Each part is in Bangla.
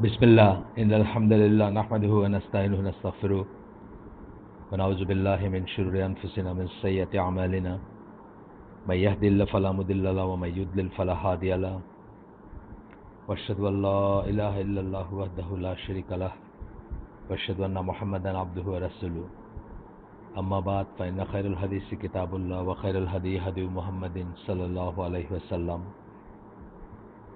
बिस्मिल्लाह इन्नल हम्दुलिल्लाह नहमदुहु व नस्तईनुहु व नस्तगफिरुह व नऊज़ु बिल्लाहि मिन शुरूरि अनफुसिना व मिन सय्यिआति अमालिना मय यहदिल्लाहु फला मुदिल्ल लहु व मय युद्लिल फला हादिय लहु व अशहदु अन ला इलाहा इल्लल्लाहु वहदहु ला शरीका लहु व अशहदु अन्ना मुहम्मदन अब्दुहु व रसूलुहु अम्मा बाद फ़इन्न खैरुल हदीसि किताबुल्लाह व खैरुल हदी हदी मुहम्मदिन सल्लल्लाहु अलैहि वसल्लम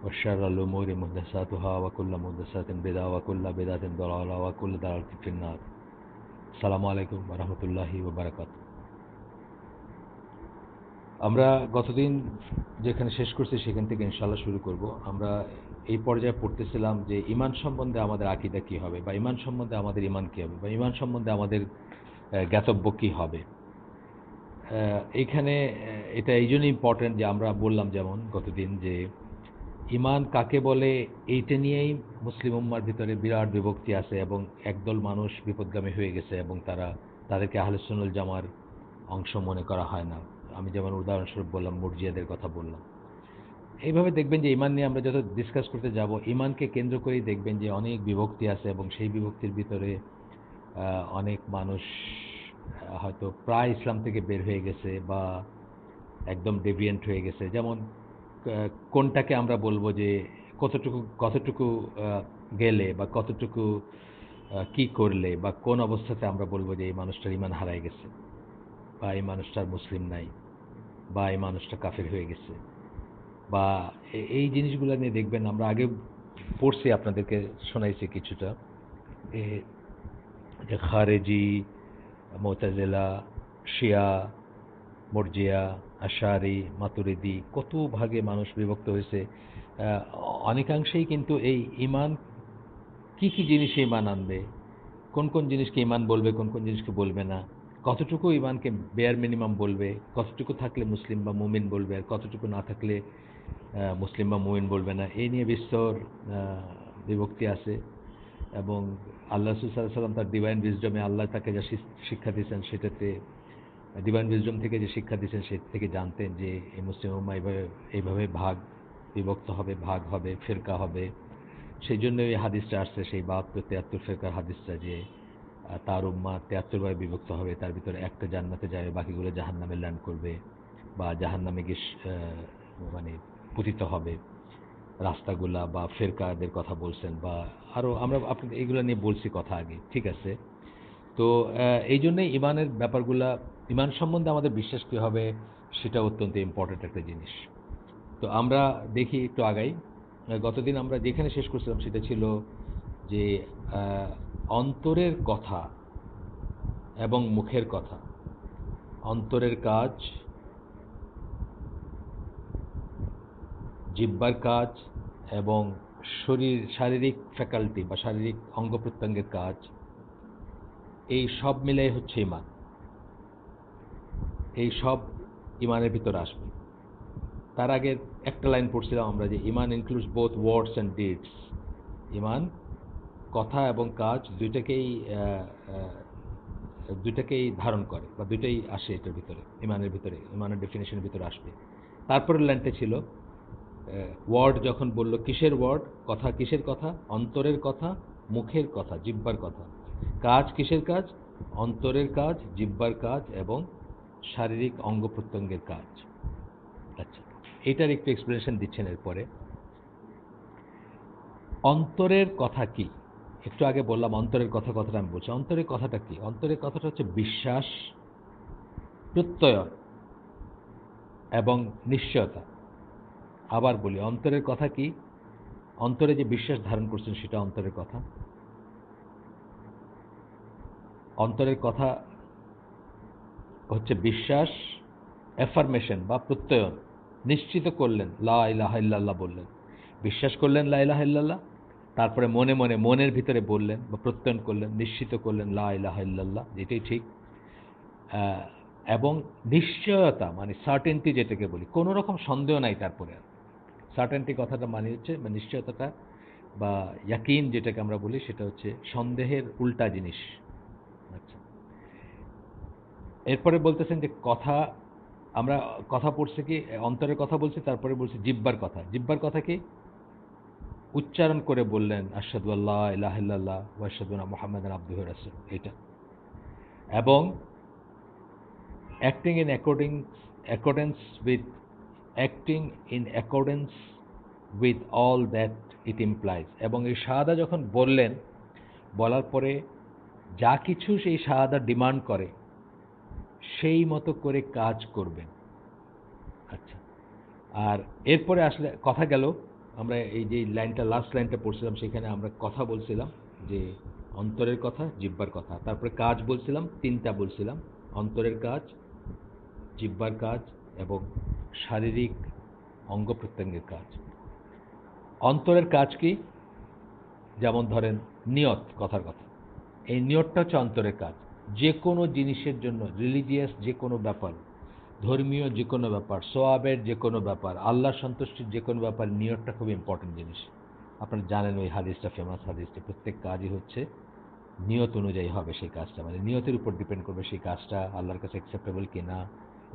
व शर्रुल उमूरि मुहदसातुहा व कुल्लु मुहदसातिन बिदअह व कुल्लु बिदअतिन दलाला व कुल्लु दलालतिन फिन्नार। আসসালামু আলাইকুম ওয়া রাহমাতুল্লাহি ওয়া বারাকাতুহু। আমরা গতদিন যেখানে শেষ করছি সেখান থেকে ইনশাআল্লাহ শুরু করব। আমরা এই পর্যায়ে পড়তেছিলাম যে ঈমান সম্বন্ধে আমাদের আকীদা কি হবে বা ঈমান সম্বন্ধে আমাদের ঈমান কি হবে বা ঈমান সম্বন্ধে আমাদের জ্ঞাতব্য কি হবে। এইখানে এটা এইজন্য ইম্পর্টেন্ট যে আমরা বললাম যেমন গতদিন যে ঈমান কাকে বলে এইটা নিয়েই মুসলিম উম্মার ভিতরে বিরাট বিভক্তি আছে এবং একদল মানুষ বিপথগামী হয়ে গেছে এবং তাদেরকে আহলে সুন্নাত জামার অংশ মনে করা হয় না। আমি যেমন উদাহরণস্বরূপ বললাম, মুরজিয়াদের কথা বললাম। এইভাবে দেখবেন যে ঈমান নিয়ে আমরা যত ডিসকাস করতে যাব, ঈমানকে কেন্দ্র করেই দেখবেন যে অনেক বিভক্তি আছে এবং সেই বিভক্তির ভিতরে অনেক মানুষ হয়তো প্রায় ইসলাম থেকে বের হয়ে গেছে বা একদম ডেভিয়েন্ট হয়ে গেছে। যেমন কোনটাকে আমরা বলবো যে কতটুকু কতটুকু গেলে বা কতটুকু কি করলে বা কোন অবস্থাতে আমরা বলবো যে এই মানুষটার ঈমান হারায় গেছে বা এই মানুষটার মুসলিম নাই বা এই মানুষটা কাফের হয়ে গেছে বা এই জিনিসগুলো নিয়ে দেখবেন আমরা আগে পড়ছি, আপনাদেরকে শোনাইছি কিছুটা, যে খারেজি, মুতাজিলা, শিয়া, মুরজিয়া, আশারি, মাতুরিদি, কত ভাগে মানুষ বিভক্ত হয়েছে। অনেকাংশেই কিন্তু এই ঈমান কি কি জিনিসে ঈমান আনবে, কোন কোন জিনিসকে ঈমান বলবে, কোন কোন জিনিসকে বলবে না, কতটুকু ঈমানকে বেয়ার মিনিমাম বলবে, কতটুকু থাকলে মুসলিম বা মুমিন বলবে আর কতটুকু না থাকলে মুসলিম বা মুমিন বলবে না, এই নিয়ে বিস্তর বিভক্তি আছে। এবং আল্লাহ রাসূল সাল্লাল্লাহু আলাইহি ওয়াসাল্লাম তার ডিভাইন উইজডমে আল্লাহ তাকে যা শিক্ষা দিয়েছেন সেটাতে, ডিভাইন উইজডম থেকে যে শিক্ষা দিয়েছেন সে থেকে জানতেন যে এই মুসলিম উম্মাহ এইভাবে বিভক্ত হবে, ভাগ হবে, ফেরকা হবে। সেই জন্য এই হাদিসটা আসছে, সেই ৭২-৭৩ ফেরকার হাদিসটা, যে তার উম্মাহ ৭৩ ভাবে বিভক্ত হবে, তার ভিতরে একটা জান্নাতে যাবে, বাকিগুলো জাহান্নামে ল্যান্ড করবে বা জাহান্নামে গিয়ে মানে পতিত হবে। রাস্তাগুলা বা ফেরকাদের কথা বলছেন বা আরও আমরা আপনাদের এইগুলো নিয়ে বলছি কথা আগে, ঠিক আছে। তো এই জন্যই ঈমানের ব্যাপারগুলা, ঈমান সম্বন্ধে আমাদের বিশ্বাস কী হবে সেটা অত্যন্ত ইম্পর্ট্যান্ট একটা জিনিস। তো আমরা দেখি একটু আগাই। গতদিন আমরা যেখানে শেষ করছিলাম সেটা ছিল যে অন্তরের কথা এবং মুখের কথা, অন্তরের কাজ, জিহ্বার কাজ এবং শারীরিক ফ্যাকাল্টি বা শারীরিক অঙ্গ প্রত্যঙ্গের কাজ, এই সব মিলাই হচ্ছে ঈমান। এই সব ঈমানের ভিতরে আসবে। তার আগে একটা লাইন পড়ছিলাম আমরা যে ঈমান includes both words and deeds. ঈমান কথা এবং কাজ দুইটাকেই ধারণ করে বা দুইটাই আসে এটার ভিতরে, ঈমানের ভিতরে, ঈমানের ডেফিনেশনের ভিতরে আসবে। তারপরের লাইনটা ছিল ওয়ার্ড যখন বলল, কিসের ওয়ার্ড, কথা কিসের কথা, অন্তরের কথা, মুখের কথা, জিহ্বার কথা। কাজ কিসের কাজ, অন্তরের কাজ, জিহ্বার কাজ এবং শারীরিক অঙ্গ প্রত্যঙ্গের কাজ। আচ্ছা, এটার একটু এক্সপ্লেনেশন দিচ্ছেন এরপরে। অন্তরের কথা কি? একটু আগে বললাম অন্তরের কথাটা আমি বলছি। অন্তরের কথাটা কি? অন্তরের কথাটা হচ্ছে বিশ্বাস, প্রত্যয়ন এবং নিশ্চয়তা। আবার বলি, অন্তরের কথা কি? অন্তরে যে বিশ্বাস ধারণ করছেন সেটা অন্তরের কথা। অন্তরের কথা হচ্ছে বিশ্বাস, অ্যাফার্মেশন বা প্রত্যয়ন, নিশ্চিত করলেন, লা ইলাহা ইল্লাল্লাহ বললেন, বিশ্বাস করলেন লা ইলাহা ইল্লাল্লাহ, তারপরে মনে মনে মনের ভিতরে বললেন বা প্রত্যয়ন করলেন, নিশ্চিত করলেন লা ইলাহা ইল্লাল্লাহ, যেটাই ঠিক। এবং নিশ্চয়তা মানে সার্টেনটি, যেটাকে বলি কোনো রকম সন্দেহ নাই। তারপরে সার্টেনটি কথাটা মানে হচ্ছে বা নিশ্চয়তাটা বা ইয়াকিন যেটাকে আমরা বলি সেটা হচ্ছে সন্দেহের উল্টা জিনিস। আচ্ছা, এরপরে বলতেছেন যে কথা, আমরা কথা পড়ছি কি অন্তরের কথা বলছি, তারপরে বলছি জিহ্বার কথা। জিহ্বার কথা কি? উচ্চারণ করে বললেন আশহাদু আল্লা ইলাহা ইল্লাল্লাহ ওয়া আশহাদু আন্না মুহাম্মাদান আবদুহু ওয়া রাসূলুহু, এটা। এবং acting in accordance with acting in accordance with all that it implies, এবং এই শাহাদা যখন বললেন, বলার পরে যা কিছু সেই শাহাদা ডিমান্ড করে সেই মতো করে কাজ করবেন। আচ্ছা, আর এরপরে আসলে কথা গেল, আমরা এই যে লাইনটা, লাস্ট লাইনটা পড়ছিলাম, সেখানে আমরা কথা বলছিলাম যে অন্তরের কথা, জিহ্বার কথা, তারপরে কাজ বলছিলাম, তিনটা বলছিলাম: অন্তরের কাজ, জিহ্বার কাজ এবং শারীরিক অঙ্গ প্রত্যঙ্গের কাজ। অন্তরের কাজ কি? যেমন ধরেন নিয়ত, কথার কথা, এই নিয়তটা হচ্ছে অন্তরের কাজ। যে কোনো জিনিসের জন্য, রিলিজিয়াস যে কোনো ব্যাপার, ধর্মীয় যে কোনো ব্যাপার, সোয়াবের যে কোনো ব্যাপার, আল্লাহর সন্তুষ্টির যে কোনো ব্যাপার, নিয়তটা খুব ইম্পর্টেন্ট জিনিস। আপনারা জানেন ওই হাদিসটা, ফেমাস হাদিসটা, প্রত্যেক কাজই হচ্ছে নিয়ত অনুযায়ী হবে সেই কাজটা, মানে নিয়তের উপর ডিপেন্ড করবে সেই কাজটা আল্লাহর কাছে অ্যাকসেপ্টেবল কিনা,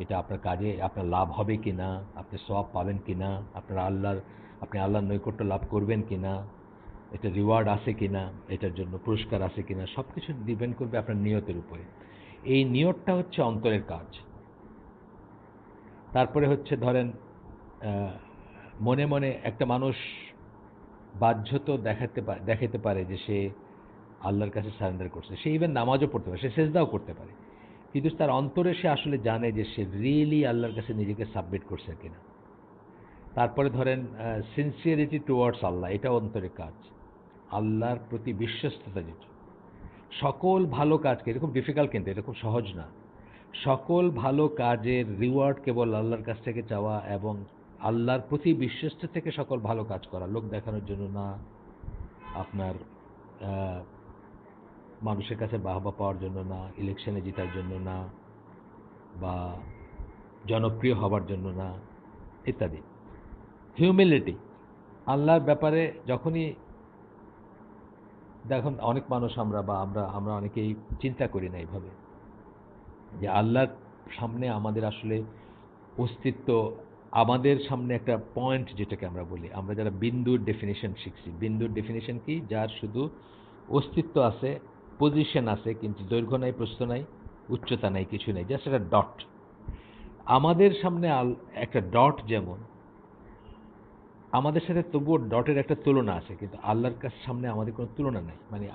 এটা আপনার কাজে আপনার লাভ হবে কিনা, আপনি সওয়াব পাবেন কিনা, আপনি আল্লাহর নৈকট্য লাভ করবেন কিনা, এটা রিওয়ার্ড আছে কিনা, এটার জন্য পুরস্কার আছে কিনা, সব কিছু ডিপেন্ড করবে আপনার নিয়তের উপরে। এই নিয়তটা হচ্ছে অন্তরের কাজ। তারপরে হচ্ছে ধরেন মনে মনে একটা মানুষ বাহ্যত দেখাতে পারে যে সে আল্লাহর কাছে সারেন্ডার করছে, সে ইভেন নামাজও পড়তে পারে, সে সেজদাও করতে পারে, কিন্তু তার অন্তরে সে আসলে জানে যে সে রিয়েলি আল্লাহর কাছে নিজেকে সাবমিট করছে কিনা। তারপরে ধরেন সিনসিয়ারিটি টুয়ার্ডস আল্লাহ, এটা অন্তরের কাজ। আল্লাহর প্রতি বিশ্বস্ততা, যেটা সকল ভালো কাজকে, এরকম ডিফিকাল্ট কিন্তু এটা খুব সহজ না, সকল ভালো কাজের রিওয়ার্ড কেবল আল্লাহর কাছ থেকে চাওয়া এবং আল্লাহর প্রতি বিশ্বস্ত থেকে সকল ভালো কাজ করা, লোক দেখানোর জন্য না, আপনার মানুষের কাছে বাহবা পাওয়ার জন্য না, ইলেকশনে জেতার জন্য না, বা জনপ্রিয় হবার জন্য না, ইত্যাদি। হিউমিলিটি, আল্লাহর ব্যাপারে যখনই দেখুন, অনেক মানুষ আমরা অনেকেই চিন্তা করি না এইভাবে যে আল্লাহর সামনে আমাদের আসলে অস্তিত্ব, আমাদের সামনে একটা পয়েন্ট, যেটাকে আমরা বলি, আমরা যারা বিন্দুর ডেফিনেশন শিখছি, বিন্দুর ডেফিনেশন কি? যার শুধু অস্তিত্ব আছে, পজিশন আছে, কিন্তু দৈর্ঘ্য নাই, প্রস্থ নাই, উচ্চতা নাই, কিছু নেই, জাস্ট একটা ডট। আমাদের সামনে একটা ডট, যেমন আমাদের সাথে তবুও ডটের একটা তুলনা আছে, কিন্তু আল্লাহর কাছে সামনে আমাদের কোনো তুলনা নাই, মানে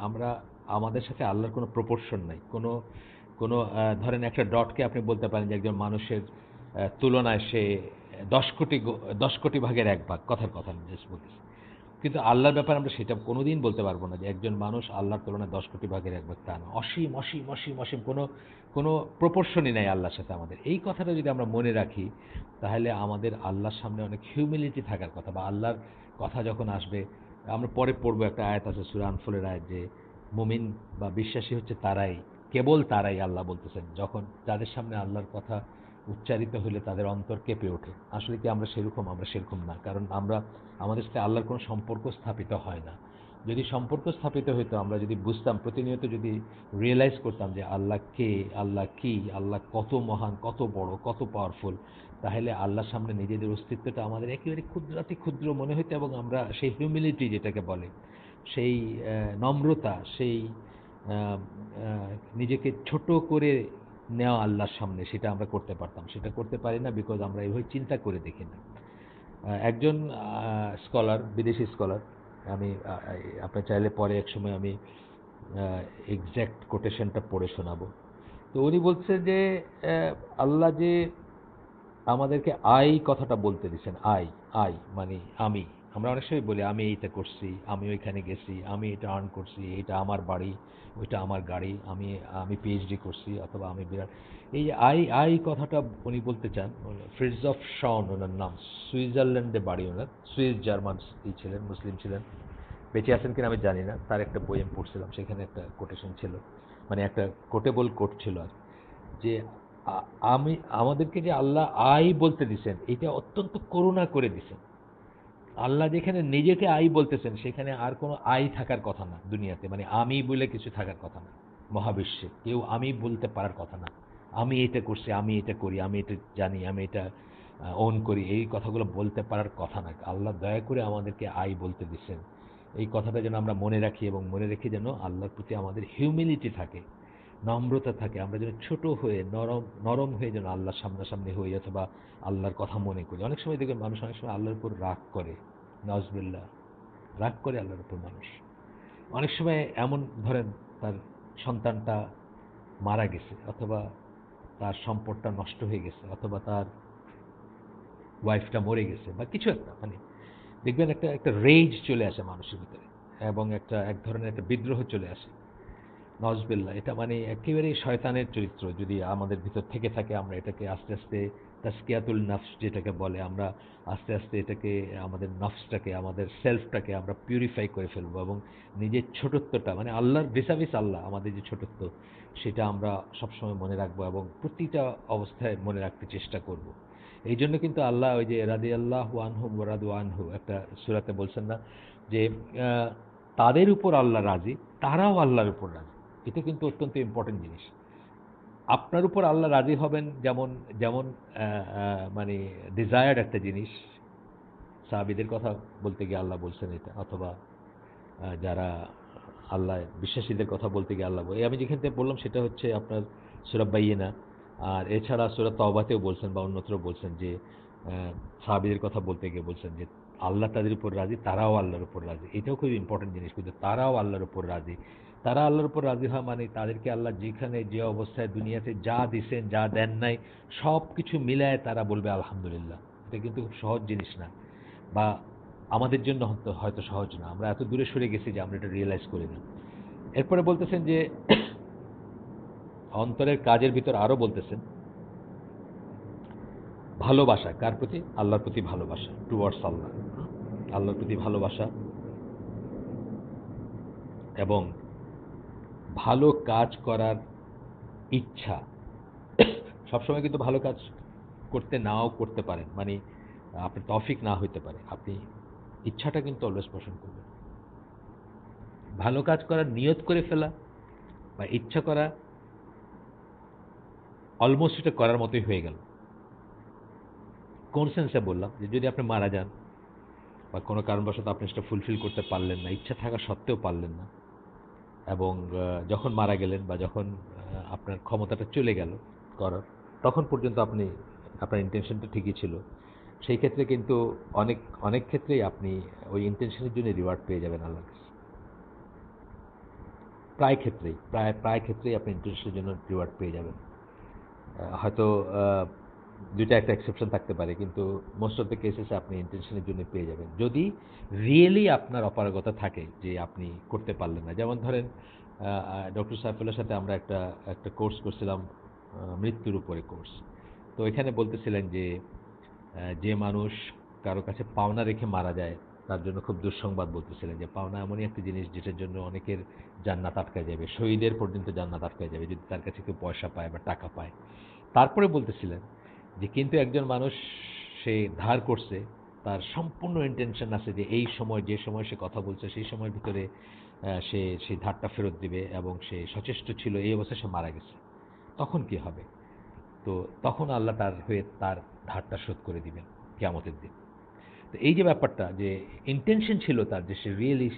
আমাদের সাথে আল্লাহর কোনো প্রপোর্শন নাই, কোনো ধরেন একটা ডটকে আপনি বলতে পারেন যে একজন মানুষের তুলনায় সে 10 কোটি ভাগের 1 ভাগ, কথার কথা আমি জাস্ট বলতেছি। কিন্তু আল্লাহর ব্যাপারে আমরা সেটা কোনোদিন বলতে পারবো না যে একজন মানুষ আল্লাহর তুলনায় 10 কোটি ভাগের 1 ভাগ, তা না। অসীম অসীম অসীম অসীম, কোনো প্রপোর্শনই নাই আল্লাহর সাথে আমাদের। এই কথাটা যদি আমরা মনে রাখি, তাহলে আমাদের আল্লাহর সামনে অনেক হিউমিলিটি থাকার কথা, বা আল্লাহর কথা যখন আসবে, আমরা পরে পড়বো, একটা আয়াত আছে সূরা আনফলের আয়াত, যে মুমিন বা বিশ্বাসী হচ্ছে তারাই, কেবল তারাই, আল্লাহ বলতেছেন, যখন তাদের সামনে আল্লাহর কথা উচ্চারিত হলে তাদের অন্তর কেঁপে ওঠে। আসলে কি আমরা সেরকম না, কারণ আমাদের সাথে আল্লাহর কোনো সম্পর্ক স্থাপিত হয় না। যদি সম্পর্ক স্থাপিত হইতো, আমরা যদি বুঝতাম, প্রতিনিয়ত যদি রিয়েলাইজ করতাম যে আল্লাহ কে, আল্লাহ কি, আল্লাহ কত মহান, কত বড়, কত পাওয়ারফুল, তাহলে আল্লাহর সামনে নিজেদের অস্তিত্বটা আমাদের একেবারে ক্ষুদ্রাতি ক্ষুদ্র মনে হইতো, এবং আমরা সেই হিউমিলিটি যেটাকে বলে, সেই নম্রতা, সেই নিজেকে ছোট করে নেওয়া আল্লাহর সামনে, সেটা আমরা করতে পারতাম। সেটা করতে পারি না, বিকজ আমরা এইভাবে চিন্তা করে দেখি না। একজন স্কলার, বিদেশি স্কলার, আমি আপনি চাইলে পরে একসময় আমি এক্স্যাক্ট কোটেশনটা পড়ে শোনাবো। তো উনি বলছে যে আল্লাহ যে আমাদেরকে আই কথাটা বলতে দিচ্ছেন, আই, আই মানে আমি। আমরা অনেক সময় বলি আমি এইটা করছি, আমি ওইখানে গেছি, আমি এটা আর্ন করছি, এটা আমার বাড়ি, ওইটা আমার গাড়ি, আমি পিএইচডি করছি, অথবা আমি বিরাট। এই যে আই কথাটা উনি বলতে চান, ফ্রিটজফ শন ওনার নাম, সুইজারল্যান্ডে বাড়ি ওনার, সুইস জার্মান ছিলেন, মুসলিম ছিলেন, বেঁচে আছেন কিনা আমি জানি না। তার একটা বই আমি পড়ছিলাম, সেখানে একটা কোটেশন ছিল, মানে একটা কোটেবল কোট ছিল, আর যে আমাদেরকে যে আল্লাহ আই বলতে দিছেন, এটা অত্যন্ত করুণা করে দিছেন। আল্লাহ যেখানে নিজেকে আই বলতেছেন, সেখানে আর কোনো আই থাকার কথা না দুনিয়াতে, মানে আমি বলে কিছু থাকার কথা না। মহাবিশ্বে কেউ আমি বলতে পারার কথা না। আমি এটা করছি, আমি এটা করি, আমি এটা জানি, আমি এটা ওন করি, এই কথাগুলো বলতে পারার কথা না। আল্লাহ দয়া করে আমাদেরকে আই বলতে দিচ্ছেন। এই কথাটা যেন আমরা মনে রাখি এবং মনে রেখে যেন আল্লাহর প্রতি আমাদের হিউমিলিটি থাকে, নম্রতা থাকে। আমরা যেন ছোট হয়ে নরম নরম হয়ে যেন আল্লাহর সামনাসামনি হই অথবা আল্লাহর কথা মনে করি। অনেক সময় দেখবেন মানুষ অনেক সময় আল্লাহর উপর রাগ করে, নাউজুবিল্লাহ, রাগ করে আল্লাহর উপর মানুষ। অনেক সময় এমন ধরেন তার সন্তানটা মারা গেছে অথবা তার সম্পদটা নষ্ট হয়ে গেছে অথবা তার ওয়াইফটা মরে গেছে বা কিছু একটা, মানে দেখবেন একটা একটা রেজ চলে আসে মানুষের ভিতরে এবং এক ধরনের একটা বিদ্রোহ চলে আসে। নজবিল্লা, এটা মানে একেবারেই শয়তানের চরিত্র যদি আমাদের ভিতর থেকে থাকে। আমরা এটাকে আস্তে আস্তে তাসকিয়াতুল নফস যেটাকে বলে, আমরা আস্তে আস্তে এটাকে আমাদের নফসটাকে আমাদের সেলফটাকে আমরা পিউরিফাই করে ফেলবো এবং নিজের ছোটত্বটা মানে আল্লাহর ভিসাভিস আল্লাহ আমাদের যে ছোটত্ব সেটা আমরা সবসময় মনে রাখবো এবং প্রতিটা অবস্থায় মনে রাখতে চেষ্টা করব। এই জন্য কিন্তু আল্লাহ ওই যে রাদি আল্লাহ আনহু রাদু আনহু একটা সূরাতে বলছেন না যে তাদের উপর আল্লাহ রাজি, তারাও আল্লাহর উপর রাজি। এটা কিন্তু অত্যন্ত ইম্পর্টেন্ট জিনিস। আপনার উপর আল্লাহ রাজি হবেন যেমন যেমন মানে ডিজায়ার্ড একটা জিনিস। সাহাবীদের কথা বলতে গিয়ে আল্লাহ বলছেন এটা, অথবা যারা আল্লাহ বিশ্বাসীদের কথা বলতে গিয়ে আল্লাহ আমি যেখান থেকে বললাম সেটা হচ্ছে আপনার সূরা বাইয়িনা। আর এছাড়া সূরা তওবাতেও বলছেন বা অন্যত্র বলছেন যে সাহাবীদের কথা বলতে গিয়ে বলছেন যে আল্লাহ তাদের উপর রাজি, তারাও আল্লাহর উপর রাজি। এটাও খুব ইম্পর্টেন্ট জিনিস, কিন্তু তারাও আল্লাহর উপর রাজি। তারা আল্লাহর উপর রাজি হয় মানে তাদেরকে আল্লাহ যেখানে যে অবস্থায় দুনিয়াতে যা দিছেন যা দেন নাই সব কিছু মিলায় তারা বলবে আলহামদুলিল্লাহ। এটা কিন্তু খুব সহজ জিনিস না, বা আমাদের জন্য হয়তো সহজ না। আমরা এত দূরে সরে গেছি যে আমরা এটা রিয়েলাইজ করি না। এরপরে বলতেছেন যে অন্তরের কাজের ভিতর আরো বলতেছেন ভালোবাসা কার প্রতি? আল্লাহর প্রতি ভালোবাসা, টুয়ার্ডস আল্লাহ, আল্লাহর প্রতি ভালোবাসা এবং ভালো কাজ করার ইচ্ছা। সবসময় কিন্তু ভালো কাজ করতে নাও করতে পারেন, মানে আপনার তৌফিক না হইতে পারে, আপনি ইচ্ছাটা কিন্তু অলওয়েজ পোষণ করবেন। ভালো কাজ করার নিয়ত করে ফেলা বা ইচ্ছা করা অলমোস্ট এটা করার মতোই হয়ে গেল। কোন সেন্সে বললাম? যে যদি আপনি মারা যান বা কোনো কারণবশত আপনি সেটা ফুলফিল করতে পারলেন না, ইচ্ছা থাকা সত্ত্বেও পারলেন না, এবং যখন মারা গেলেন বা যখন আপনার ক্ষমতাটা চলে গেল করার, তখন পর্যন্ত আপনি আপনার ইন্টেনশনটা ঠিকই ছিল। সেই ক্ষেত্রে কিন্তু অনেক অনেক ক্ষেত্রেই আপনি ওই ইন্টেনশনের জন্য রিওয়ার্ড পেয়ে যাবেন আল্লাহর কাছে। প্রায় ক্ষেত্রেই আপনি ইন্টেনশনের জন্য রিওয়ার্ড পেয়ে যাবেন। হয়তো দুইটা একটা এক্সেপশন থাকতে পারে, কিন্তু মোস্ট অফ দ্য কেসেসে আপনি ইন্টেনশনের জন্য পেয়ে যাবেন যদি রিয়েলি আপনার অপারগতা থাকে যে আপনি করতে পারলেন না। যেমন ধরেন ডক্টর সাইফুল্লাহর সাথে আমরা একটা একটা কোর্স করছিলাম, মৃত্যুর উপরে কোর্স। তো এখানে বলতেছিলেন যে যে মানুষ কারো কাছে পাওনা রেখে মারা যায় তার জন্য খুব দুঃসংবাদ বলতেছিলেন যে পাওনা এমনই একটা জিনিস যেটার জন্য অনেকের জান্নাত আটকায় যাবে, শহীদের পর্যন্ত জান্নাত আটকায় যাবে যদি তার কাছে কেউ পয়সা পায় বা টাকা পায়। তারপরে বলতেছিলেন যে কিন্তু একজন মানুষ সে ধার করছে, তার সম্পূর্ণ ইন্টেনশন আছে যে এই সময় যে সময় সে কথা বলছে সেই সময়ের ভিতরে সে সেই ধারটা ফেরত দিবে এবং সে সচেষ্ট ছিল, এই অবস্থায় সে মারা গেছে। তখন কি হবে? তো তখন আল্লাহ তার হয়ে তার ধারটা শোধ করে দিবেন কিয়ামতের দিন। তো এই যে ব্যাপারটা যে ইন্টেনশন ছিল তার যে সে রিয়েলি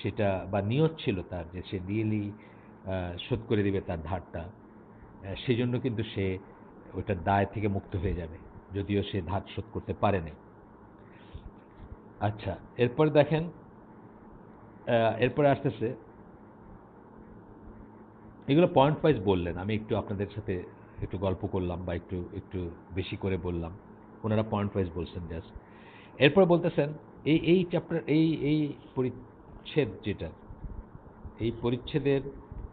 সেটা, বা নিয়ত ছিল তার যে সে রিয়েলি শোধ করে দিবে তার ধারটা, সেজন্য কিন্তু সে ওইটার দায় থেকে মুক্ত হয়ে যাবে যদিও সে ধার শোধ করতে পারে নাই। আচ্ছা, এরপরে দেখেন, এরপরে আসতেছে এগুলো পয়েন্ট ওয়াইজ বললেন, আমি একটু আপনাদের সাথে একটু গল্প করলাম বা একটু একটু বেশি করে বললাম, ওনারা পয়েন্ট ওয়াইজ বলছেন জাস্ট। এরপর বলতেছেন এই চ্যাপ্টার এই পরিচ্ছেদ যেটা, এই পরিচ্ছেদের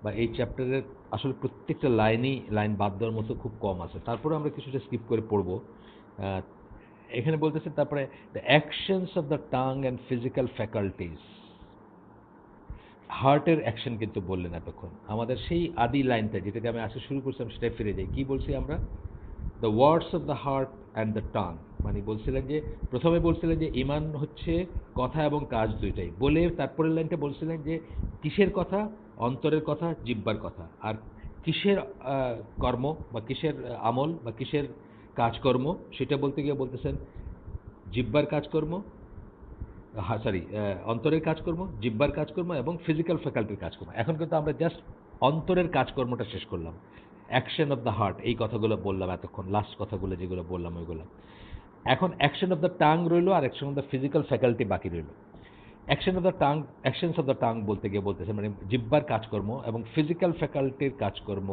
বা এই চ্যাপ্টারের আসলে প্রত্যেকটা লাইন বাদ দেওয়ার মতো খুব কম আছে, তারপরে আমরা কিছুটা স্কিপ করে পড়বো। এখানে বলতেছে তারপরে the actions of the tongue and physical faculties, হার্টের অ্যাকশন কিন্তু বললেন এতক্ষণ। আমাদের সেই আদি লাইনটা যেটাতে আমি আসতে শুরু করছিলাম সেটাই ফিরে যাই। কি বলছি আমরা? The words of the heart and the tongue, মানে বলছিলেন যে প্রথমে বলছিলেন যে ইমান হচ্ছে কথা এবং কাজ দুইটাই বলে, তারপরের লাইনটা বলছিলেন যে কিসের কথা? অন্তরের কথা, জিহ্বার কথা। আর কিসের কর্ম বা কিসের আমল বা কিসের কাজকর্ম, সেটা বলতে গিয়ে বলতেছেন জিহ্বার কাজকর্ম, সরি, অন্তরের কাজকর্ম, জিহ্বার কাজকর্ম এবং ফিজিক্যাল ফ্যাকাল্টির কাজকর্ম। এখন কিন্তু আমরা জাস্ট অন্তরের কাজকর্মটা শেষ করলাম। অ্যাকশন অফ দ্য হার্ট, এই কথাগুলো বললাম এতক্ষণ, লাস্ট কথাগুলো যেগুলো বললাম ওইগুলো। এখন অ্যাকশন অফ দ্য টাং রইল, আর action of the physical faculty বাকি রইল। Action of the tongue, actions of the tongue বলতে গিয়ে বলতেছে মানে জিহ্বার কাজকর্ম এবং ফিজিক্যাল ফ্যাকাল্টির কাজকর্ম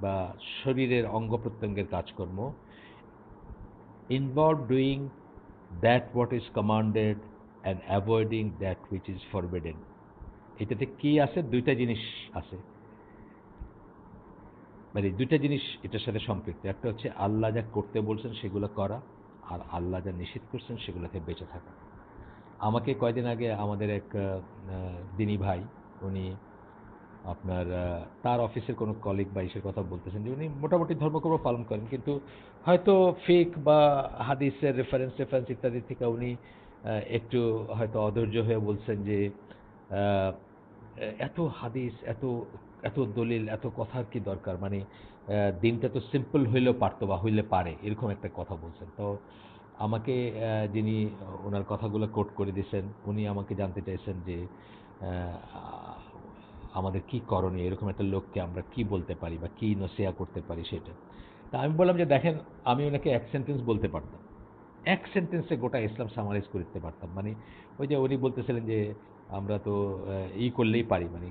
বা শরীরের অঙ্গ প্রত্যঙ্গের কাজকর্ম involve doing that what is commanded and avoiding that which is forbidden. এটাতে কি আছে? দুইটা জিনিস আছে, মানে দুইটা জিনিস এটার সাথে সম্পৃক্ত। একটা হচ্ছে আল্লাহ যা করতে বলছেন সেগুলো করা, আর আল্লাহ যা নিষেধ করছেন সেগুলো থেকে বেঁচে থাকা। আমাকে কয়দিন আগে আমাদের এক দিনী ভাই, উনি আপনার তার অফিসের কোনো কলিগ বা ইসের কথা বলতেছেন যে উনি মোটামুটি ধর্মকর্ম পালন করেন, কিন্তু হয়তো ফিক বা হাদিসের রেফারেন্স ইত্যাদি থেকে উনি একটু হয়তো অধৈর্য হয়ে বলছেন যে আহ, এত হাদিস, এত এত দলিল, এত কথার কি দরকার, মানে দিনটা তো সিম্পল হইলেও পারতো বা হইলে পারে, এরকম একটা কথা বলছেন। তো আমাকে যিনি ওনার কথাগুলো কোট করে দিয়েছেন, উনি আমাকে জানতে চাইছেন যে আমাদের কি করণীয়, এরকম একটা লোককে আমরা কি বলতে পারি বা কি নসিহা করতে পারি সেটা। তা আমি বললাম যে দেখেন, আমি ওনাকে এক সেন্টেন্স বলতে পারতাম, এক সেন্টেন্সে গোটা ইসলাম সামারাইজ করে দিতে পারতাম। মানে ওই যে উনি বলতেছিলেন যে আমরা তো করলেই পারি, মানে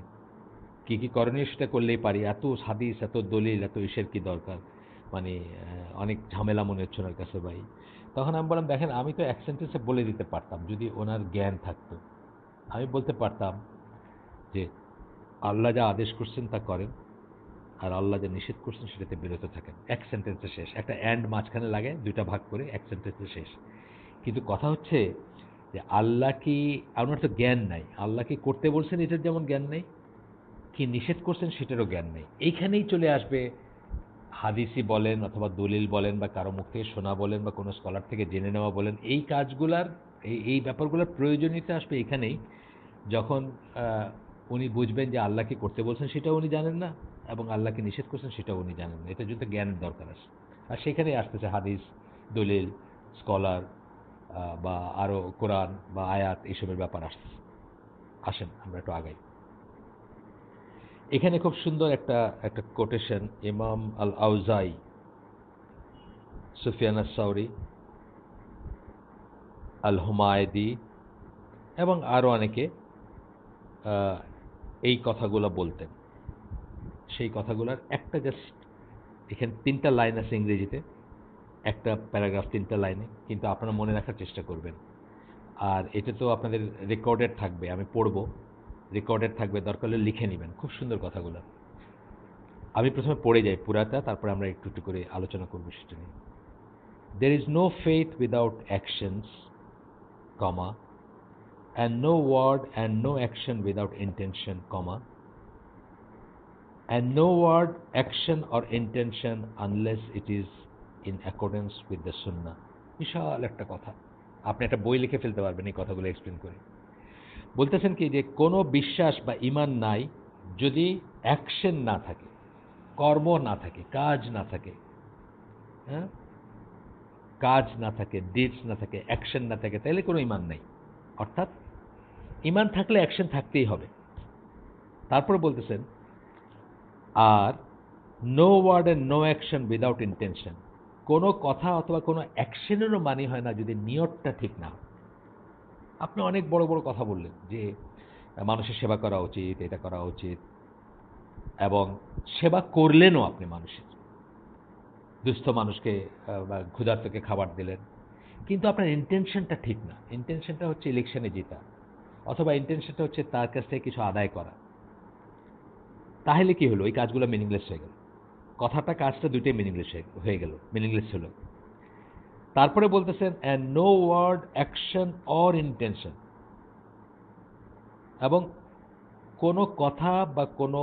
কি কি করণীয় সেটা করলেই পারি, এত হাদিস, এত দলিল, এত ইসের কি দরকার, মানে অনেক ঝামেলা মনে হচ্ছে ওনার কাছে ভাই। তখন আমি বললাম দেখেন, আমি তো এক সেন্টেন্সে বলে দিতে পারতাম যদি ওনার জ্ঞান থাকতো। আমি বলতে পারতাম যে আল্লাহ যা আদেশ করছেন তা করেন, আর আল্লাহ যা নিষেধ করছেন সেটাতে বিরত থাকেন। এক সেন্টেন্সে শেষ, একটা অ্যান্ড মাঝখানে লাগে, দুইটা ভাগ করে এক সেন্টেন্সে শেষ। কিন্তু কথা হচ্ছে যে আল্লাহ কি, আপনার তো জ্ঞান নাই, আল্লাহ কি করতে বলছেন এটার যেমন জ্ঞান নেই, কি নিষেধ করছেন সেটারও জ্ঞান নেই। এইখানেই চলে আসবে হাদিসি বলেন অথবা দলিল বলেন বা কারো মুখ থেকে শোনা বলেন বা কোনো স্কলার থেকে জেনে নেওয়া বলেন, এই কাজগুলার এই ব্যাপারগুলোর প্রয়োজনীয়তা আসবে এখানেই যখন আহ, উনি বুঝবেন যে আল্লাহ কি করতে বলছেন সেটাও উনি জানেন না এবং আল্লাহকে নিষেধ করছেন সেটাও উনি জানেন না। এটার জন্য জ্ঞানের দরকার আছে। আর সেখানেই আসতেছে হাদিস, দলিল, স্কলার বা আরও কোরআন বা আয়াত, এইসবের ব্যাপার আসতেছে। আসেন আমরা একটু আগাই। এখানে খুব সুন্দর একটা একটা কোটেশন, ইমাম আল আউজাই, সুফিয়ান আস-সাউরি, আল হুমায়দি এবং আরও অনেকে আহ, এই কথাগুলো বলতেন। সেই কথাগুলোর একটা জাস্ট, এখানে 3টা লাইন আছে ইংরেজিতে, একটা প্যারাগ্রাফ 3টা লাইনে, কিন্তু আপনারা মনে রাখার চেষ্টা করবেন। আর এটা তো আপনাদের রেকর্ডেড থাকবে, আমি পড়ব, রেকর্ডেড থাকবে, দরকার হলে লিখে নেবেন। খুব সুন্দর কথাগুলো। আমি প্রথমে পড়ে যাই পুরাটা, তারপরে আমরা একটু একটু করে আলোচনা করবো সেটা নিয়ে। There is no faith without actions, comma, and no word and no action without intention, comma, and no word, action or intention unless it is in accordance with the sunnah. বিশাল একটা কথা, আপনি একটা বই লিখে ফেলতে পারবেন এই কথাগুলো এক্সপ্লেন করে। বলতেছেন কি যে কোনো বিশ্বাস বা ঈমান নাই যদি অ্যাকশন না থাকে, কর্ম না থাকে, কাজ না থাকে, হ্যাঁ, কাজ না থাকে, ডিডস না থাকে, অ্যাকশন না থাকে, তাহলে কোনো ঈমান নাই। অর্থাৎ ঈমান থাকলে অ্যাকশন থাকতেই হবে। তারপরে বলতেছেন আর no word and no action without intention, কোনো কথা অথবা কোনো অ্যাকশনেরও মানে হয় না যদি নিয়তটা ঠিক না হয়। আপনি অনেক বড় বড় কথা বললেন যে মানুষের সেবা করা উচিত, এটা করা উচিত, এবং সেবা করলেনও আপনি মানুষের, দুস্থ মানুষকে বা ক্ষুধার্তকে খাবার দিলেন, কিন্তু আপনার ইন্টেনশনটা ঠিক না। ইন্টেনশনটা হচ্ছে ইলেকশনে জেতা, অথবা ইন্টেনশনটা হচ্ছে তার কাছ থেকে কিছু আদায় করা। তাহলে কি হলো? ওই কাজগুলো মিনিংলেস হয়ে গেল। কথাটা কাজটা দুইটাই মিনিংলেস হয়ে গেল, মিনিংলেস হলো। তারপরে বলতেছেন and no word, action or intention, এবং কোনো কথা বা কোনো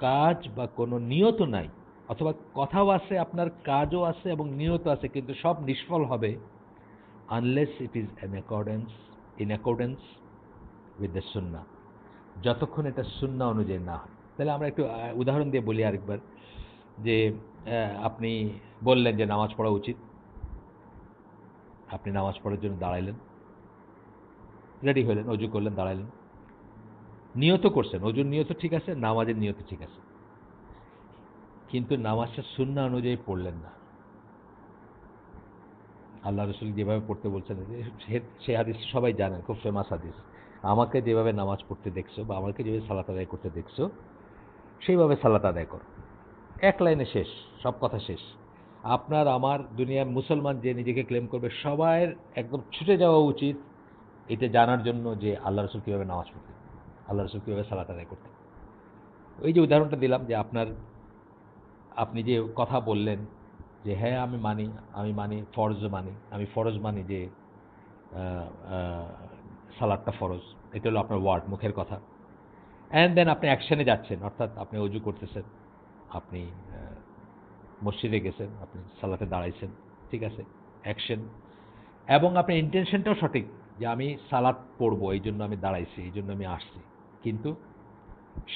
কাজ বা কোনো নিয়ত নাই, অথবা কথাও আছে, আপনার কাজও আছে এবং নিয়ত আছে, কিন্তু সব নিষ্ফল হবে unless it is in accordance with the সুন্নাহ, যতক্ষণ এটা সুন্নাহ অনুযায়ী না হয়। তাহলে আমরা একটু উদাহরণ দিয়ে বলি আরেকবার, যে আপনি বললেন যে নামাজ পড়া উচিত, আপনি নামাজ পড়ার জন্য দাঁড়াইলেন, রেডি হলেন, অজু করলেন, দাঁড়াইলেন, নিয়ত করছেন, অজুর নিয়ত ঠিক আছে, নামাজের নিয়ত ঠিক আছে, কিন্তু নামাজটা সুন্নাহ অনুযায়ী পড়লেন না। আল্লাহ রসুল যেভাবে পড়তে বলছেন, সে হাদিস সবাই জানেন, খুব ফেমাস হাদিস। আমাকে যেভাবে নামাজ পড়তে দেখছো বা আমাকে যেভাবে সালাত আদায় করতে দেখছো সেইভাবে সালাত আদায় করো। এক লাইনে শেষ, সব কথা শেষ। আপনার আমার দুনিয়ার মুসলমান যে নিজেকে ক্লেম করবে সবার একদম ছুটে যাওয়া উচিত এটা জানার জন্য যে আল্লাহ রসুল কীভাবে নামাজ পড়তেন, আল্লাহ রসুল কীভাবে সালাত আদায় করতেন। ওই যে উদাহরণটা দিলাম যে আপনি যে কথা বললেন যে হ্যাঁ আমি মানি ফরজ মানি যে সালাদটা ফরজ, এটা হলো আপনার ওয়ার্ড, মুখের কথা। অ্যান্ড দেন আপনি অ্যাকশনে যাচ্ছেন, অর্থাৎ আপনি অজু করতেছেন, আপনি মসজিদে গেছেন, আপনি সালাতে দাঁড়াইছেন, ঠিক আছে, অ্যাকশন। এবং আপনার ইন্টেনশনটাও সঠিক যে আমি সালাত পড়বো, এই জন্য আমি দাঁড়াইছি, এই জন্য আমি আসছি, কিন্তু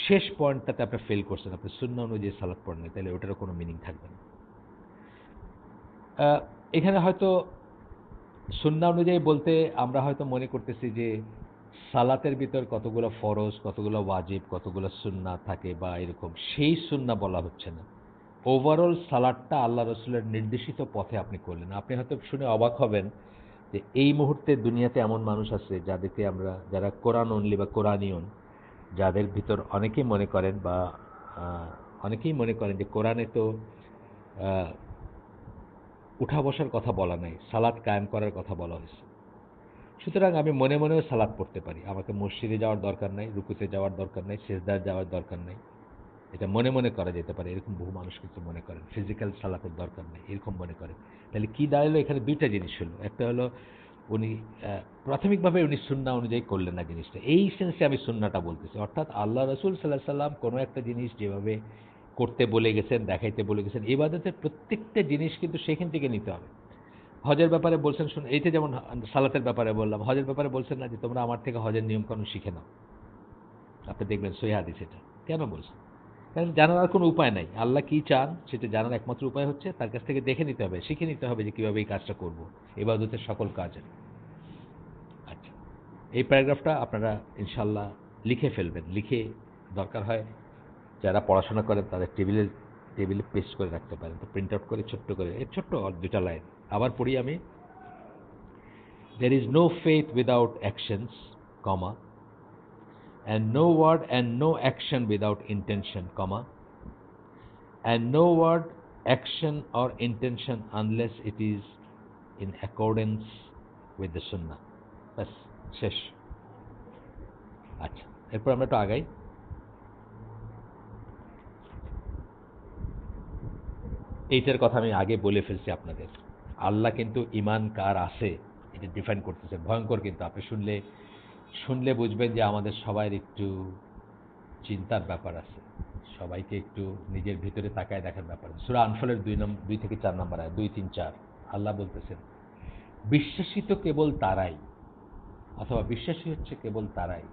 শেষ পয়েন্টটাতে আপনি ফেল করছেন, আপনি সুন্নাহ অনুযায়ী সালাত পড়েন না, তাহলে ওটারও কোনো মিনিং থাকবে না। এখানে হয়তো সুন্নাহ অনুযায়ী বলতে আমরা হয়তো মনে করতেছি যে সালাতের ভিতর কতগুলো ফরজ, কতগুলো ওয়াজিব, কতগুলো সুন্নাহ থাকে বা এরকম, সেই সুন্নাহ বলা হচ্ছে না। ওভারঅল সালাদটা আল্লাহ রসুলের নির্দেশিত পথে আপনি করলেন। আপনি হয়তো শুনে অবাক হবেন যে এই মুহূর্তে দুনিয়াতে এমন মানুষ আছে যাদেরকে আমরা, যারা কোরআন অনলি বা কোরআনিয়ন, যাদের ভিতর অনেকেই মনে করেন যে কোরআনে তো উঠা বসার কথা বলা নাই, সালাত কায়েম করার কথা বলা হয়েছে। সুতরাং আমি মনে মনেও সালাত পড়তে পারি, আমাকে মসজিদে যাওয়ার দরকার নাই, রুকুতে যাওয়ার দরকার নাই, সেজদায় যাওয়ার দরকার নাই, এটা মনে মনে করা যেতে পারে। এরকম বহু মানুষ কিন্তু মনে করেন ফিজিক্যাল সালাতের দরকার নেই, এরকম মনে করেন। তাহলে কি দাঁড়ালো এখানে? দুইটা জিনিস হলো। একটা হলো উনি প্রাথমিকভাবে উনি সুন্নাহ অনুযায়ী করলেন না জিনিসটা, এই সেন্সে আমি সুন্নাহটা বলতেছি। অর্থাৎ আল্লাহ রসুল সাল্লাহ সাল্লাম কোনো একটা জিনিস যেভাবে করতে বলে গেছেন, দেখাইতে বলে গেছেন, ইবাদতের প্রত্যেকটা জিনিস কিন্তু সেখান থেকে নিতে হবে। হজের ব্যাপারে বলছেন, শুনুন, এইটা যেমন সালাতের ব্যাপারে বললাম, হজের ব্যাপারে বলছেন না যে তোমরা আমার থেকে হজের নিয়মকানুন শিখে নাও। আপনি দেখবেন সহিহ হাদিস এটা কেন বলছেন? কারণ জানার আর কোনো উপায় নাই। আল্লাহ কি চান সেটা জানার একমাত্র উপায় হচ্ছে তার কাছ থেকে দেখে নিতে হবে, শিখে নিতে হবে যে কীভাবে এই কাজটা করব, ইবাদতের সকল কাজে। আচ্ছা, এই প্যারাগ্রাফটা আপনারা ইনশাল্লাহ লিখে ফেলবেন। লিখে দরকার হয় যারা পড়াশোনা করেন তাদের টেবিলে পেস্ট করে রাখতে পারেন, তো প্রিন্ট আউট করে ছোট্ট করে, এই ছোট্ট দুটা লাইন আবার পড়ি আমি। There is no faith without actions, comma, and no word and no action without intention, comma, and no word, action or intention unless it is in accordance with the sunnah. ব্যাস, শেষ। আচ্ছা, এরপর আমরা একটু আগাই। এইটার কথা আমি আগে বলে ফেলছি আপনাদের। আল্লাহ কিন্তু ঈমান কার আছে এটা ডিফাইন করতেছে, ভয়ঙ্কর কিন্তু। আপনি শুনলে বুঝবেন যে আমাদের সবার একটু চিন্তার ব্যাপার আছে, সবাইকে একটু নিজের ভিতরে তাকায় দেখার ব্যাপার আছে। সূরা আনফালের 2 থেকে 4 নম্বর আয়াত, 2, 3, 4, আল্লাহ বলতেছেন, বিশ্বাসী তো কেবল তারাই, অথবা বিশ্বাসী হচ্ছে কেবল তারাই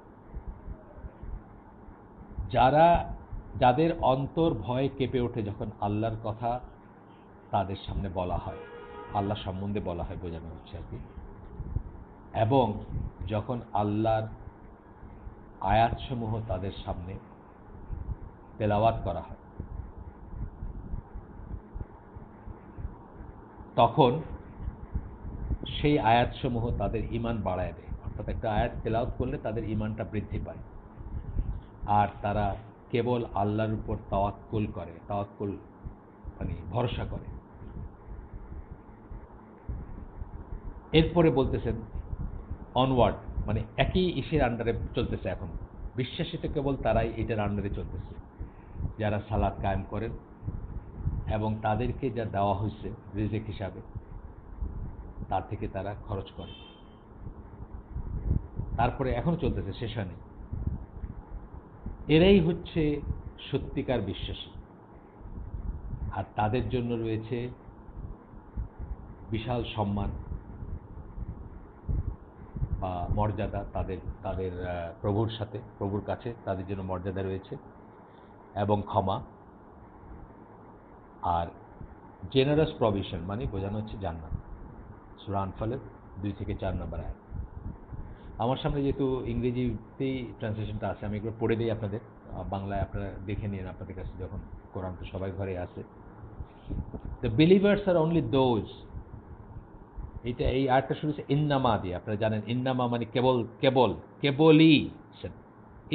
যাদের অন্তর ভয়ে কেঁপে ওঠে যখন আল্লাহর কথা তাদের সামনে বলা হয়, আল্লাহ সম্বন্ধে বলা হয় বোঝানো হচ্ছে আর কি, এবং যখন আল্লাহর আয়াতসমূহ তাদের সামনে তেলাওয়াত করা হয় তখন সেই আয়াতসমূহ তাদের ঈমান বাড়ায় দেয়। অর্থাৎ একটা আয়াত তেলাওয়াত করলে তাদের ঈমানটা বৃদ্ধি পায়, আর তারা কেবল আল্লাহর উপর তাওয়াক্কুল মানে ভরসা করে। এরপরে বলতেছেন অনওয়ার্ড, মানে একই ইসের আন্ডারে চলতেছে এখন। বিশ্বাসিত কেবল তারাই এটার আন্ডারে চলতেছে যারা সালাত কায়েম করেন এবং তাদেরকে যা দেওয়া হয়েছে রিজিক হিসাবে তার থেকে তারা খরচ করে। তারপরে এখন চলতেছে, শেষ হয়নি। এরাই হচ্ছে সত্যিকার বিশ্বাসী, আর তাদের জন্য রয়েছে বিশাল সম্মান বা মর্যাদা, তাদের প্রভুর কাছে তাদের জন্য মর্যাদা রয়েছে এবং ক্ষমা। আর জেনারাস প্রভিশন মানে বোঝানো হচ্ছে জান্নাত। সূরা আনফালের 2 থেকে 4 নম্বর আয়াত। আমার সামনে যেহেতু ইংরেজিতেই ট্রান্সলেশনটা আছে, আমি একবার পড়ে দিই আপনাদের। বাংলায় আপনারা দেখে নিন আপনাদের কাছে, যখন কোরআন তো সবাই ঘরে আছে। The believers are only those, এই আয়াতটা শুরু হচ্ছে ইন্নামা দিয়ে। আপনারা জানেন ইন্নামা মানে কেবল, কেবল, কেবলই।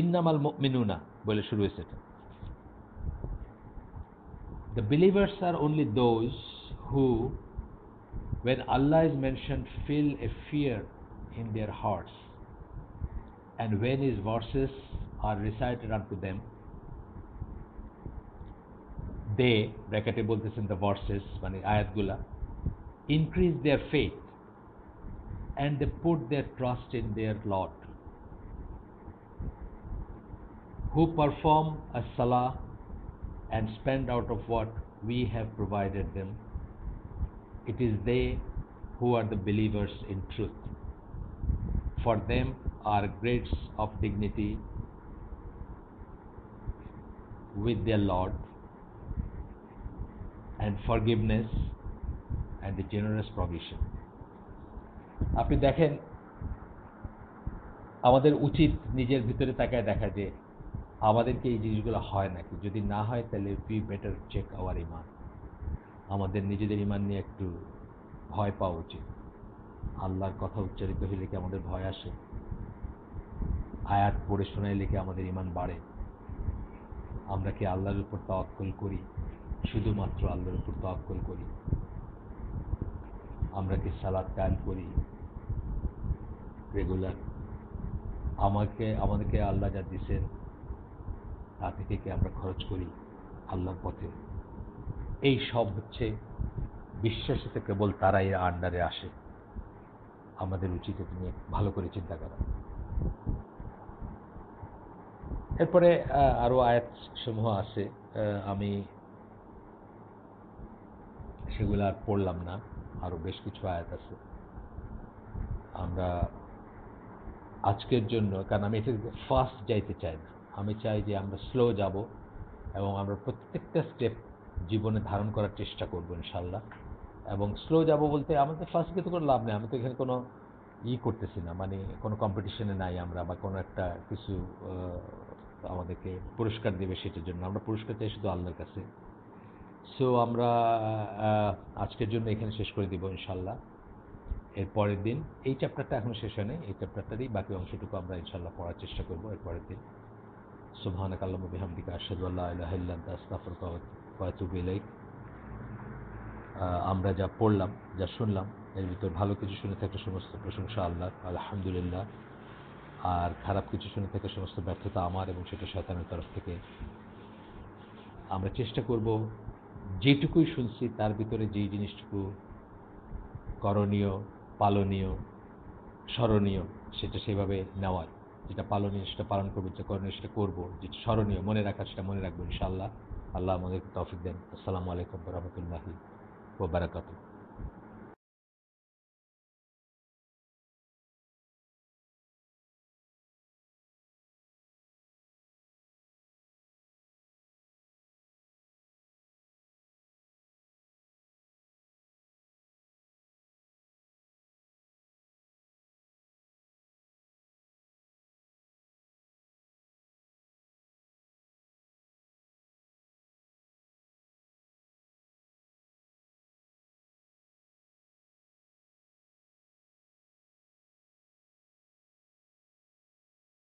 ইন্নামাল মুমিনুনা বলে শুরু হয়েছে এটা। The believers are only those who, when Allah is mentioned, feel a fear in their hearts, and when His verses are recited unto them, they, ব্র্যাকেটে বলতেছেন the verses মানে আয়াতগুলা, increase their faith and they put their trust in their Lord, who perform a salah and spend out of what we have provided them. It is they who are the believers in truth. For them are grades of dignity with their Lord, and forgiveness and the generous provision. আপনি দেখেন, আমাদের উচিত নিজের ভিতরে তাকায় দেখা যে আমাদেরকে এই জিনিসগুলো হয় নাকি। যদি না হয় তাহলে উই বেটার চেক আওয়ার ইমান। আমাদের নিজেদের ইমান নিয়ে একটু ভয় পাওয়া উচিত। আল্লাহর কথা উচ্চারিত হইলে কি আমাদের ভয় আসে? আয়াত পড়ে শোনাইলে কি আমাদের ইমান বাড়ে? আমরা কি আল্লাহর উপর তাওয়াক্কুল করি? শুধুমাত্র আল্লাহর উপর তাওয়াক্কুল করি? আমরা কি সালাত কায়েম করি রেগুলার? আমাদেরকে আল্লাহ যা দিচ্ছেন তা থেকে কি আমরা খরচ করি আল্লাহর পথে? এই সব হচ্ছে বিশ্বাসিত কেবল তারাই আন্ডারে আসে। আমাদের উচিত এটা নিয়ে ভালো করে চিন্তা করা। এরপরে আরো আয়াত সমূহ আছে, আমি সেগুলো আর পড়লাম না। আরো বেশ কিছু আয়াত আছে। আমরা আজকের জন্য, কারণ আমি এটা ফাস্ট যাইতে চাই না, আমি চাই যে আমরা স্লো যাব এবং আমরা প্রত্যেকটা স্টেপ জীবনে ধারণ করার চেষ্টা করবো ইনশাল্লাহ। এবং স্লো যাব বলতে আমাদের ফার্স্ট গিয়ে তো কোনো লাভ নেই, আমি তো এখানে কোনো করতেছি না, মানে কোনো কম্পিটিশনে নাই আমরা, বা কোনো একটা কিছু আমাদেরকে পুরস্কার দেবে সেটার জন্য। আমরা পুরস্কার চাই শুধু আল্লাহর কাছে। সো আমরা আজকের জন্য এখানে শেষ করে দিব ইনশাল্লাহ। এর পরের দিন এই চ্যাপ্টারটা এখন শেষ হয় নাই, এই চ্যাপ্টারটারই বাকি অংশটুকু আমরা ইনশাল্লাহ পড়ার চেষ্টা করবো এর পরের দিন। সুবহানাকা আল্লাহুম্মা বিহামদিকা আশহাদু আল্লা ইলাহা ইল্লা আনতা আস্তাগফিরুকা ওয়া আতুবু ইলাইক। আমরা যা পড়লাম, যা শুনলাম, এর ভিতর ভালো কিছু শুনে থাকলে সমস্ত প্রশংসা আল্লাহর, আলহামদুলিল্লাহ। আর খারাপ কিছু শুনে থাকলে সমস্ত ব্যর্থতা আমার এবং সেটা শয়তানের তরফ থেকে। আমরা চেষ্টা করব যেটুকুই শুনছি তার ভিতরে যেই জিনিসটুকু করণীয়, পালনীয়, স্মরণীয় সেটা সেভাবে নেওয়ার। যেটা পালনীয় সেটা পালন করবো, যেটা করণীয় সেটা করবো, যেটা স্মরণীয় মনে রাখার সেটা মনে রাখবো ইনশাআল্লাহ। আল্লাহ আমাদেরকে তৌফিক দেন। আসসালামু আলাইকুম ওয়া রাহমাতুল্লাহি ওয়া বারাকাতুহু।